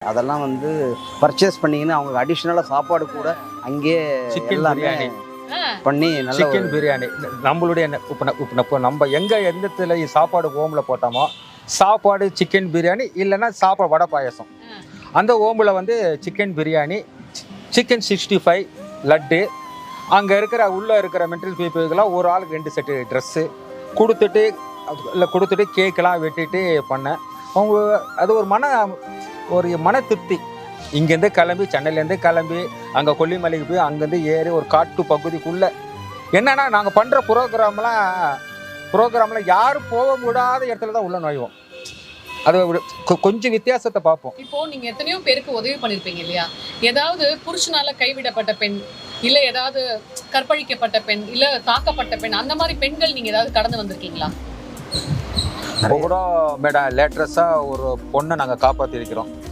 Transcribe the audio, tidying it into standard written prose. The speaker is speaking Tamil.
அதெல்லாம் வந்து பர்ச்சேஸ் பண்ணிங்கன்னா அவங்களுக்கு அடிஷ்னலாக சாப்பாடு கூட அங்கேயே சிக்கன் எல்லாமே பிரியாணி பண்ணி நல்ல சிக்கன் பிரியாணி நம்மளுடைய இப்போ நம்ம எங்கே எந்தத்துல சாப்பாடு ஓமில் போட்டோமோ சாப்பாடு சிக்கன் பிரியாணி இல்லைன்னா சாப்பாடு வடை பாயசம் அந்த ஓமில் வந்து சிக்கன் பிரியாணி சிக்கன் 65 லட்டு அங்கே இருக்கிற உள்ளே இருக்கிற மெட்டீரியல் பீப்புளுக்கெல்லாம் ஒரு ஆளுக்கு 2 செட்டு ட்ரெஸ்ஸு கொடுத்துட்டு கேக்கெல்லாம் வெட்டிட்டு பண்ணேன். அவங்க அது ஒரு மன திருப்தி. இங்கேருந்து கிளம்பி சென்னையிலேருந்து கிளம்பி அங்கே கொல்லிமலைக்கு போய் அங்கேருந்து ஏறி ஒரு காட்டு பகுதிக்குள்ளே என்னென்னா நாங்கள் பண்ணுற ப்ரோக்ராமில் யாரும் போக முடியாத இடத்துல தான் உள்ள நுழைவோம். அது கொஞ்சம் வித்தியாசத்தை பார்ப்போம். இப்போ நீங்க எத்தனையோ பேருக்கு உதவி பண்ணிருப்பீங்க இல்லையா? ஏதாவது புருஷனால கைவிடப்பட்ட பெண், இல்ல ஏதாவது கற்பழிக்கப்பட்ட பெண், இல்ல தாக்கப்பட்ட பெண், அந்த மாதிரி பெண்கள் நீங்க ஏதாவது கடந்து வந்திருக்கீங்களா? கூட மேடம் லேட்டஸ்டாக ஒரு பொண்ணை நாங்கள் காப்பாற்றிருக்கிறோம்.